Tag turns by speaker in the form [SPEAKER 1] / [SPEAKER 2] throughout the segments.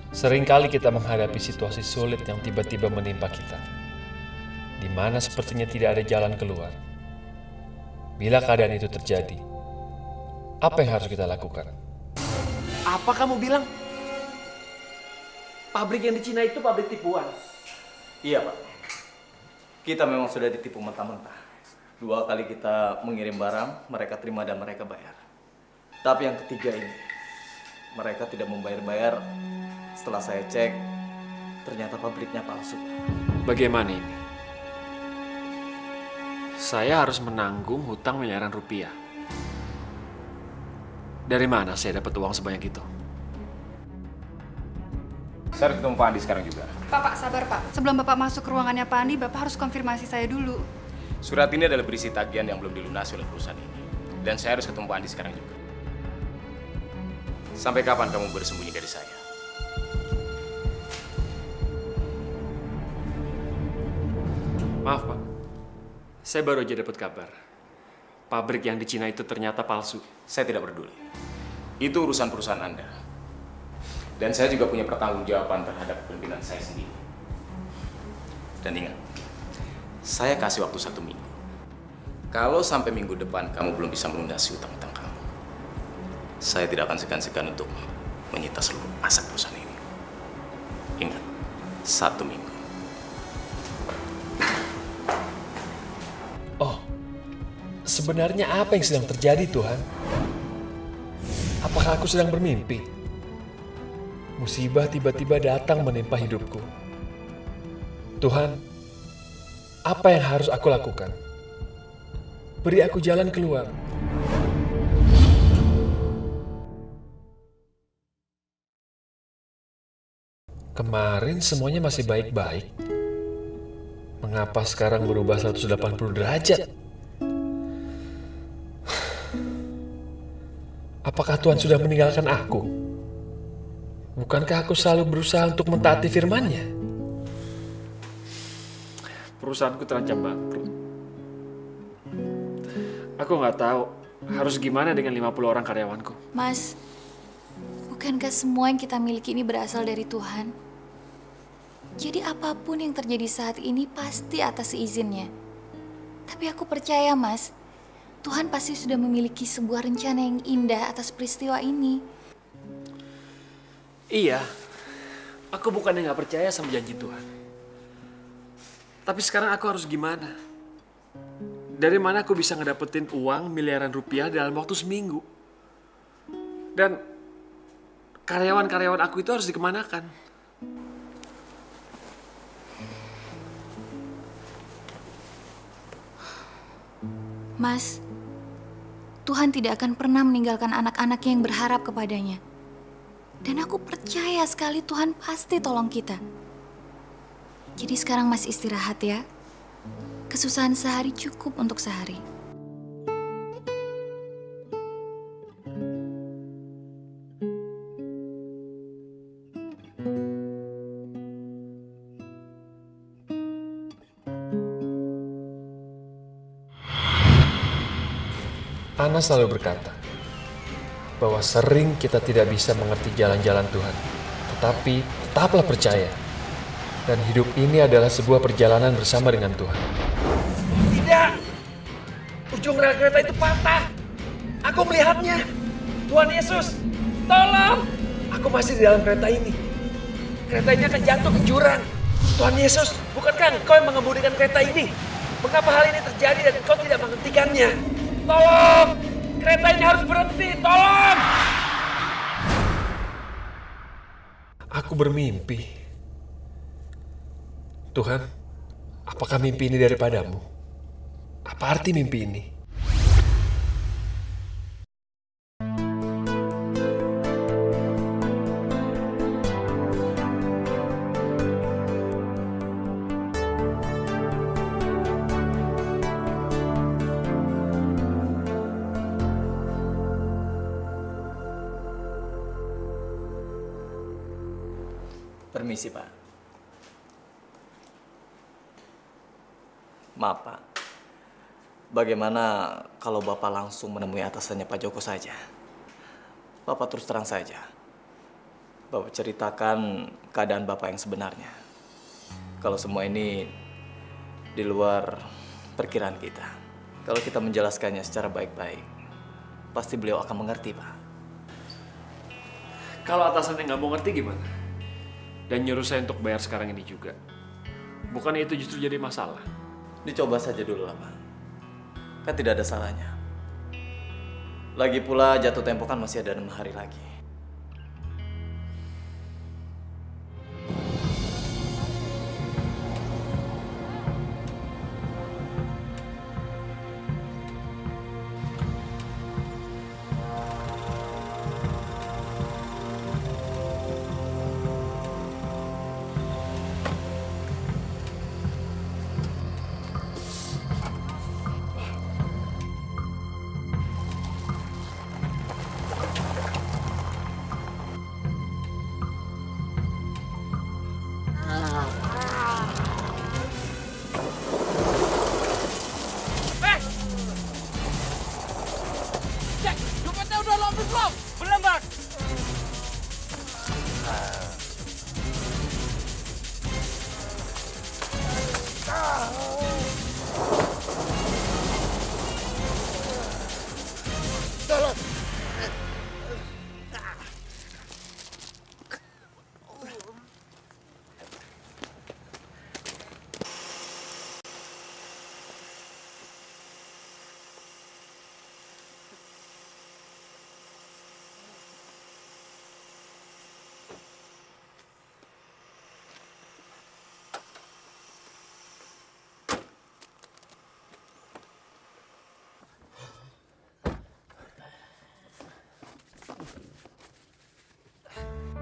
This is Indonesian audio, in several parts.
[SPEAKER 1] Seringkali kita menghadapi situasi sulit yang tiba-tiba menimpa kita, di mana sepertinya tidak ada jalan keluar. Bila keadaan itu terjadi, apa yang harus kita lakukan?
[SPEAKER 2] Apa kamu bilang? Pabrik yang di Cina itu pabrik tipuan.
[SPEAKER 3] Iya, Pak. Kita memang sudah ditipu mentah-mentah. 2 kali kita mengirim barang, mereka terima dan mereka bayar. Tapi yang ketiga ini, mereka tidak membayar-bayar. Setelah saya cek, ternyata pabriknya palsu.
[SPEAKER 2] Bagaimana ini? Saya harus menanggung hutang miliaran rupiah. Dari mana saya dapat uang sebanyak itu?
[SPEAKER 3] Saya harus ketemu Pak Andi sekarang juga.
[SPEAKER 4] Pak, sabar Pak. Sebelum Bapak masuk ke ruangannya Pak Andi, Bapak harus konfirmasi saya dulu.
[SPEAKER 3] Surat ini adalah berisi tagihan yang belum dilunasi oleh perusahaan ini. Dan saya harus ketemu Pak Andi sekarang juga. Sampai kapan kamu bersembunyi dari saya?
[SPEAKER 2] Maaf Pak, saya baru aja dapat kabar. Pabrik yang di Cina itu ternyata palsu.
[SPEAKER 3] Saya tidak peduli. Itu urusan perusahaan Anda. Dan saya juga punya pertanggungjawaban terhadap pimpinan saya sendiri. Dan ingat, saya kasih waktu 1 minggu. Kalau sampai minggu depan kamu belum bisa melunasi utang-utang kamu, saya tidak akan segan-segan untuk menyita seluruh aset perusahaan ini. Ingat, 1 minggu.
[SPEAKER 1] Oh, sebenarnya apa yang sedang terjadi, Tuhan? Apakah aku sedang bermimpi? Musibah tiba-tiba datang menimpa hidupku. Tuhan, apa yang harus aku lakukan? Beri aku jalan keluar. Kemarin semuanya masih baik-baik. Mengapa sekarang berubah 180 derajat? Apakah Tuhan sudah meninggalkan aku? Bukankah aku selalu berusaha untuk mentaati firman-Nya?
[SPEAKER 2] Perusahaanku terancam bangkrut. Aku nggak tahu harus gimana dengan 50 orang karyawanku.
[SPEAKER 5] Mas, bukankah semua yang kita miliki ini berasal dari Tuhan? Jadi apapun yang terjadi saat ini pasti atas izinnya. Tapi aku percaya, Mas, Tuhan pasti sudah memiliki sebuah rencana yang indah atas peristiwa ini.
[SPEAKER 2] Iya, aku bukannya nggak percaya sama janji Tuhan. Tapi sekarang aku harus gimana? Dari mana aku bisa ngedapetin uang miliaran rupiah dalam waktu seminggu? Dan karyawan-karyawan aku itu harus dikemanakan?
[SPEAKER 5] Mas, Tuhan tidak akan pernah meninggalkan anak-anaknya yang berharap kepadanya. Dan aku percaya sekali Tuhan pasti tolong kita. Jadi sekarang Mas istirahat ya. Kesusahan sehari cukup untuk sehari.
[SPEAKER 1] Ana selalu berkata bahwa sering kita tidak bisa mengerti jalan-jalan Tuhan. Tetapi tetaplah percaya. Dan hidup ini adalah sebuah perjalanan bersama dengan Tuhan.
[SPEAKER 2] Tidak! Ujung rel kereta itu patah. Aku melihatnya. Tuhan Yesus, tolong! Aku masih di dalam kereta ini. Keretanya akan jatuh ke jurang. Tuhan Yesus, bukankah Engkau yang mengemudikan kereta ini? Mengapa hal ini terjadi dan Engkau tidak menghentikannya? Tolong! Kereta ini harus berhenti, tolong!
[SPEAKER 1] Aku bermimpi. Tuhan, apakah mimpi ini daripadamu? Apa arti mimpi ini?
[SPEAKER 3] Permisi, Pak. Maaf, Pak. Bagaimana kalau Bapak langsung menemui atasannya Pak Joko saja? Bapak terus terang saja.
[SPEAKER 6] Bapak ceritakan keadaan Bapak yang sebenarnya. Kalau semua ini di luar perkiraan kita. Kalau kita menjelaskannya secara baik-baik, pasti beliau akan mengerti, Pak.
[SPEAKER 2] Kalau atasannya nggak mau ngerti gimana? Dan nyuruh saya untuk bayar sekarang ini juga. Bukannya itu justru jadi masalah?
[SPEAKER 6] Dicoba saja dulu lah, Pak. Kan tidak ada salahnya. Lagi pula jatuh tempo kan masih ada 6 hari lagi.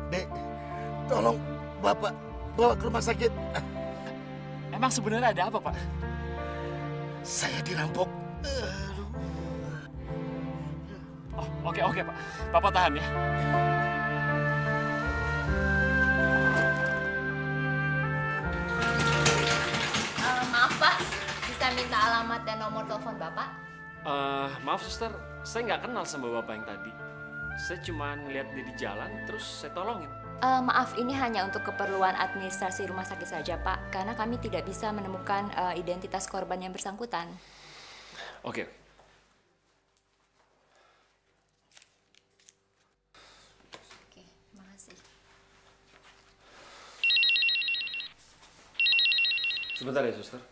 [SPEAKER 7] Dek, tolong Bapak bawa ke rumah sakit.
[SPEAKER 2] Emang sebenarnya ada apa, Pak?
[SPEAKER 7] Saya dirampok.
[SPEAKER 2] Oh, oke, Pak. Bapak tahan ya.
[SPEAKER 5] Maaf Pak, bisa minta alamat dan nomor telepon Bapak?
[SPEAKER 2] Maaf, suster. Saya nggak kenal sama Bapak yang tadi. Saya cuma ngeliat dia di jalan, terus saya tolongin.
[SPEAKER 8] Maaf, ini hanya untuk keperluan administrasi rumah sakit saja, Pak. Karena kami tidak bisa menemukan identitas korban yang bersangkutan.
[SPEAKER 2] Oke.
[SPEAKER 8] Oke, makasih.
[SPEAKER 2] Sebentar ya, suster.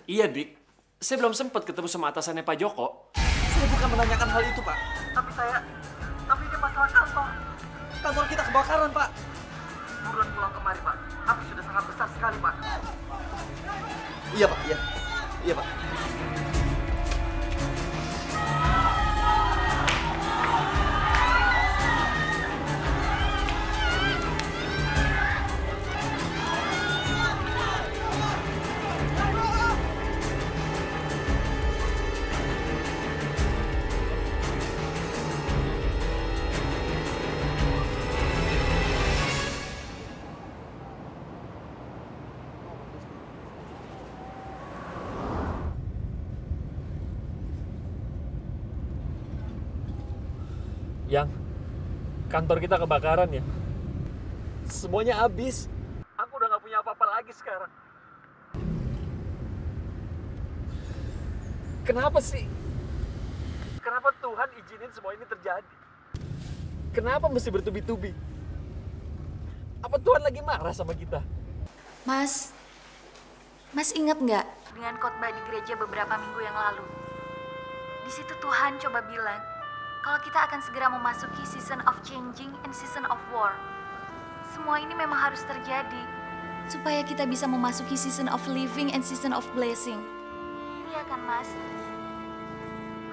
[SPEAKER 2] Iya, Dik. Saya belum sempat ketemu sama atasannya Pak Joko.
[SPEAKER 6] Saya bukan menanyakan hal itu, Pak. Tapi ini masalah kantor. Kantor kita kebakaran, Pak. Buruan pulang kemari, Pak. Api sudah sangat besar sekali, Pak. Iya, Pak. Iya. Iya, Pak.
[SPEAKER 2] Yang kantor kita kebakaran ya. Semuanya habis. Aku udah nggak punya apa-apa lagi sekarang. Kenapa sih? Kenapa Tuhan izinin semua ini terjadi? Kenapa mesti bertubi-tubi? Apa Tuhan lagi marah sama kita?
[SPEAKER 5] Mas ingat nggak dengan khotbah di gereja beberapa minggu yang lalu? Di situ Tuhan coba bilang kalau kita akan segera memasuki season of changing and season of war. Semua ini memang harus terjadi supaya kita bisa memasuki season of living and season of blessing. Iya kan, Mas?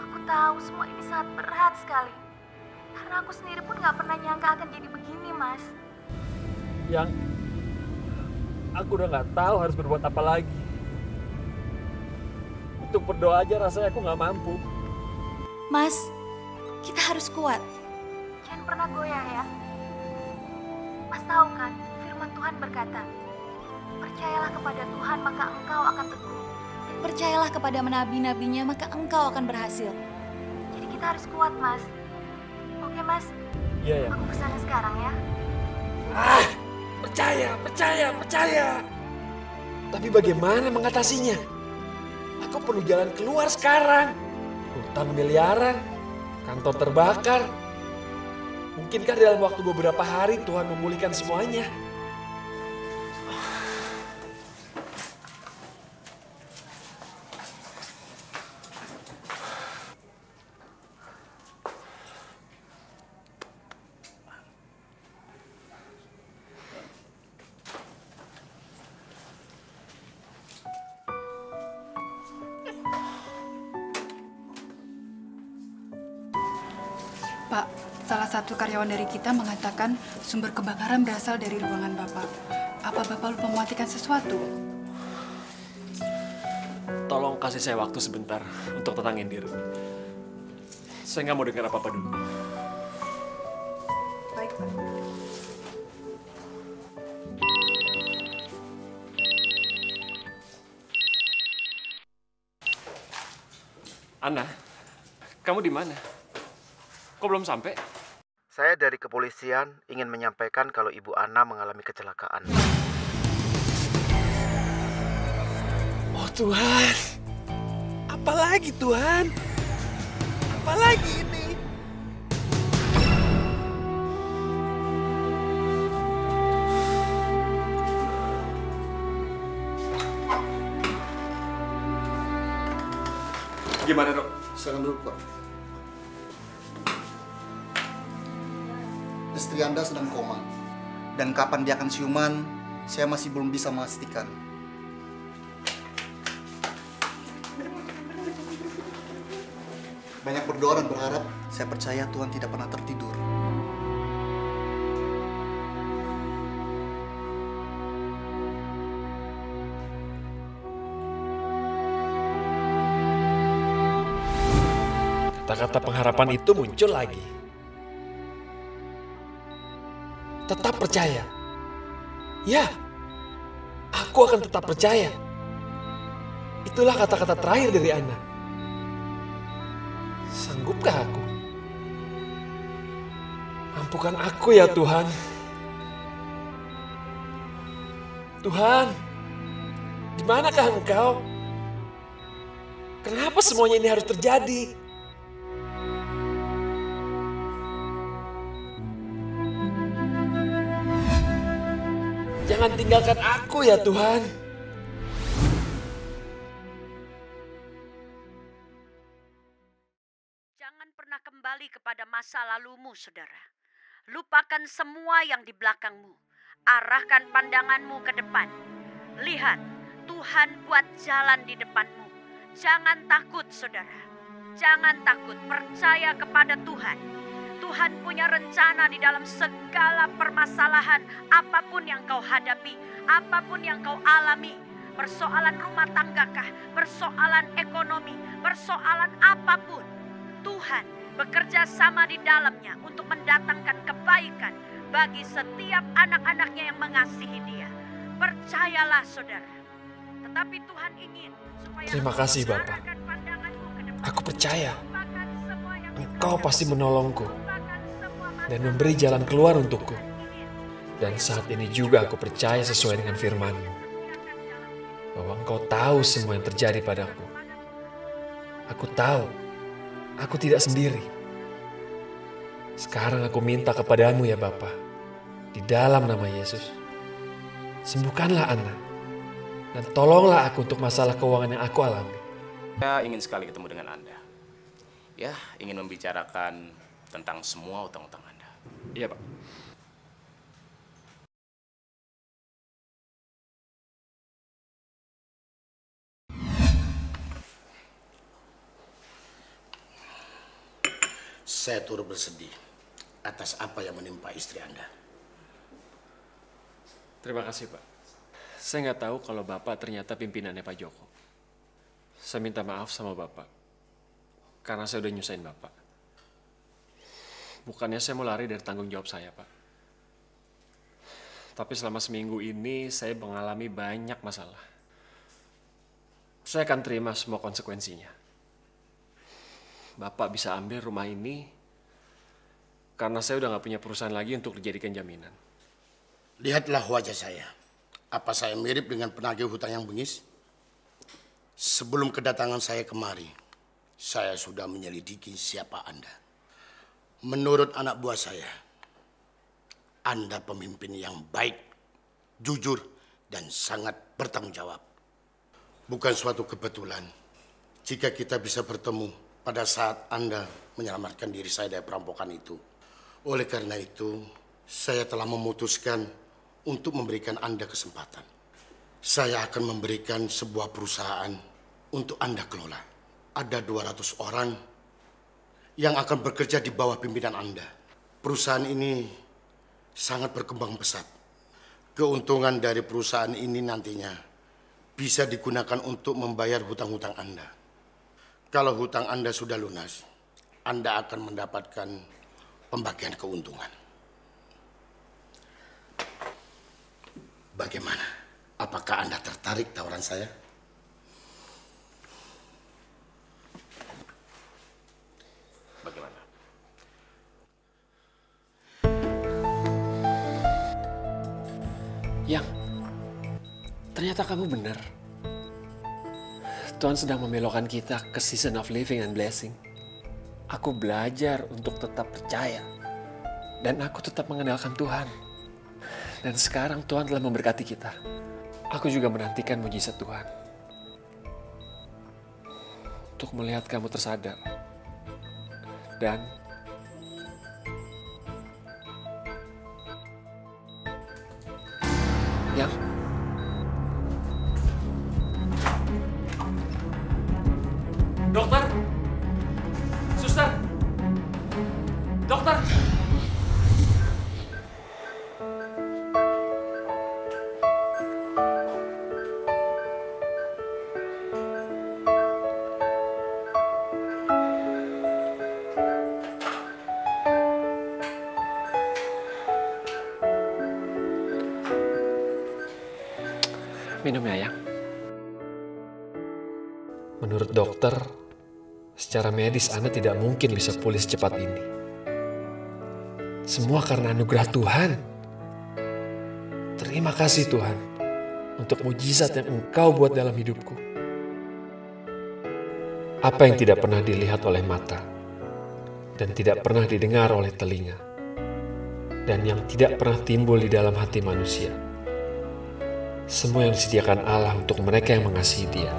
[SPEAKER 5] Aku tahu semua ini sangat berat sekali. Karena aku sendiri pun nggak pernah nyangka akan jadi begini, Mas.
[SPEAKER 2] Yang aku udah nggak tahu harus berbuat apa lagi. Untuk berdoa aja rasanya aku nggak mampu.
[SPEAKER 5] Mas, kita harus kuat. Jangan pernah goyah ya. Mas tahu kan, firman Tuhan berkata, percayalah kepada Tuhan maka engkau akan teguh. Dan percayalah kepada nabi-nabinya maka engkau akan berhasil. Jadi kita harus kuat, Mas. Oke, Mas.
[SPEAKER 1] Iya ya.
[SPEAKER 5] Aku kesana sekarang ya.
[SPEAKER 2] Percaya. Tapi bagaimana mengatasinya? Aku perlu jalan keluar sekarang. Hutang miliaran, kantor terbakar. Mungkinkah dalam waktu beberapa hari Tuhan memulihkan semuanya?
[SPEAKER 4] Pak, salah satu karyawan dari kita mengatakan sumber kebakaran berasal dari ruangan Bapak. Apa Bapak lupa mematikan sesuatu?
[SPEAKER 1] Tolong kasih saya waktu sebentar untuk tenangin diri. Saya nggak mau dengar apa-apa dulu.
[SPEAKER 4] Baik, Pak.
[SPEAKER 1] Ana, kamu di mana? Kok belum sampai?
[SPEAKER 7] Saya dari kepolisian ingin menyampaikan kalau Ibu Ana mengalami kecelakaan.
[SPEAKER 2] Oh Tuhan, apalagi Tuhan? Apalagi ini?
[SPEAKER 1] Gimana, Dok?
[SPEAKER 9] Silakan dulu, Pak. Istri Anda sedang koma. Dan kapan dia akan siuman, saya masih belum bisa memastikan. Banyak berdoa dan berharap, saya percaya Tuhan tidak pernah tertidur.
[SPEAKER 2] Kata-kata pengharapan itu muncul lagi. Tetap percaya. Ya, aku akan tetap percaya. Itulah kata-kata terakhir dari Ana. Sanggupkah aku? Mampukan aku ya Tuhan. Tuhan, di manakah Engkau? Kenapa semuanya ini harus terjadi? Jangan tinggalkan aku ya Tuhan.
[SPEAKER 10] Jangan pernah kembali kepada masa lalumu, saudara. Lupakan semua yang di belakangmu. Arahkan pandanganmu ke depan. Lihat, Tuhan buat jalan di depanmu. Jangan takut, saudara. Jangan takut, percaya kepada Tuhan. Tuhan punya rencana di dalam segala permasalahan, apapun yang kau hadapi, apapun yang kau alami. Persoalan rumah tanggakah, persoalan ekonomi, persoalan apapun. Tuhan bekerja sama di dalamnya untuk mendatangkan kebaikan bagi setiap anak-anaknya yang mengasihi Dia. Percayalah, saudara. Tetapi Tuhan ingin supaya
[SPEAKER 2] Terima kasih Bapak. Aku percaya Engkau pasti menolongku dan memberi jalan keluar untukku. Dan saat ini juga aku percaya sesuai dengan firman-Mu, bahwa Engkau tahu semua yang terjadi padaku. Aku tahu, aku tidak sendiri. Sekarang aku minta kepadamu ya Bapa, di dalam nama Yesus, sembuhkanlah Ana, dan tolonglah aku untuk masalah keuangan yang aku alami.
[SPEAKER 3] Saya ingin sekali ketemu dengan Anda. Ya, ingin membicarakan tentang semua utang-utang Anda.
[SPEAKER 1] Iya, Pak.
[SPEAKER 7] Saya turut bersedih atas apa yang menimpa istri Anda.
[SPEAKER 1] Terima kasih, Pak. Saya nggak tahu kalau Bapak ternyata pimpinannya Pak Joko. Saya minta maaf sama Bapak, karena saya udah nyusahin Bapak. Bukannya saya mau lari dari tanggung jawab saya, Pak. Tapi selama seminggu ini saya mengalami banyak masalah. Saya akan terima semua konsekuensinya. Bapak bisa ambil rumah ini, Karena saya udah nggak punya perusahaan lagi untuk dijadikan jaminan.
[SPEAKER 11] Lihatlah wajah saya. Apa saya mirip dengan penagih hutang yang bengis? Sebelum kedatangan saya kemari, saya sudah menyelidiki siapa Anda. Menurut anak buah saya, Anda pemimpin yang baik, jujur, dan sangat bertanggung jawab. Bukan suatu kebetulan jika kita bisa bertemu pada saat Anda menyelamatkan diri saya dari perampokan itu. Oleh karena itu, saya telah memutuskan untuk memberikan Anda kesempatan. Saya akan memberikan sebuah perusahaan untuk Anda kelola. Ada 200 orang yang akan bekerja di bawah pimpinan Anda. Perusahaan ini sangat berkembang pesat. Keuntungan dari perusahaan ini nantinya bisa digunakan untuk membayar hutang-hutang Anda. Kalau hutang Anda sudah lunas, Anda akan mendapatkan pembagian keuntungan. Bagaimana? Apakah Anda tertarik tawaran saya?
[SPEAKER 3] Bagaimana?
[SPEAKER 1] Yang, ternyata kamu benar. Tuhan sedang membelokkan kita ke season of living and blessing. Aku belajar untuk tetap percaya. Dan aku tetap mengandalkan Tuhan. Dan sekarang Tuhan telah memberkati kita. Aku juga menantikan mujizat Tuhan. Untuk melihat kamu tersadar. Dan yang dokter, suster, dokter. Minum ya, Yang. Menurut dokter, secara medis Anda tidak mungkin bisa pulih secepat ini. Semua karena anugerah Tuhan. Terima kasih Tuhan untuk mujizat yang Engkau buat dalam hidupku. Apa yang tidak pernah dilihat oleh mata dan tidak pernah didengar oleh telinga dan yang tidak pernah timbul di dalam hati manusia. Semua yang disediakan Allah untuk mereka yang mengasihi Dia.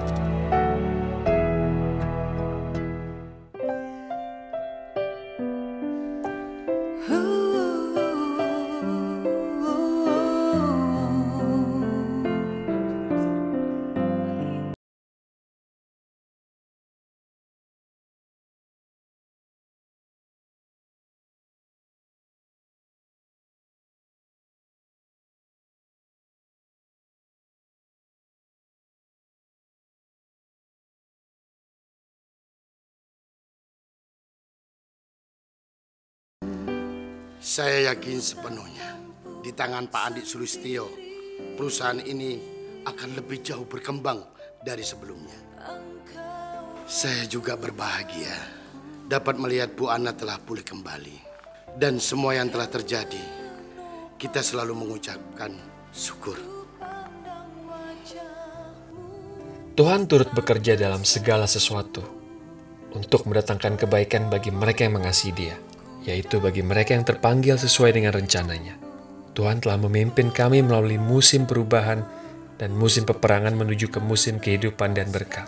[SPEAKER 11] Saya yakin sepenuhnya di tangan Pak Andi Sulistyo, perusahaan ini akan lebih jauh berkembang dari sebelumnya. Saya juga berbahagia dapat melihat Bu Ana telah pulih kembali. Dan semua yang telah terjadi, kita selalu mengucapkan syukur.
[SPEAKER 1] Tuhan turut bekerja dalam segala sesuatu untuk mendatangkan kebaikan bagi mereka yang mengasihi Dia, yaitu bagi mereka yang terpanggil sesuai dengan rencananya. Tuhan telah memimpin kami melalui musim perubahan dan musim peperangan menuju ke musim kehidupan dan berkat.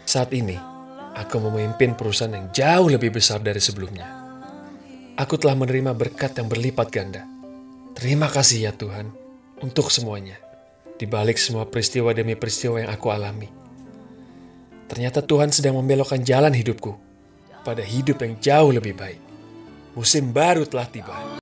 [SPEAKER 1] Saat ini, aku memimpin perusahaan yang jauh lebih besar dari sebelumnya. Aku telah menerima berkat yang berlipat ganda. Terima kasih ya Tuhan untuk semuanya. Di balik semua peristiwa demi peristiwa yang aku alami. Ternyata Tuhan sedang membelokkan jalan hidupku pada hidup yang jauh lebih baik. Musim baru telah tiba.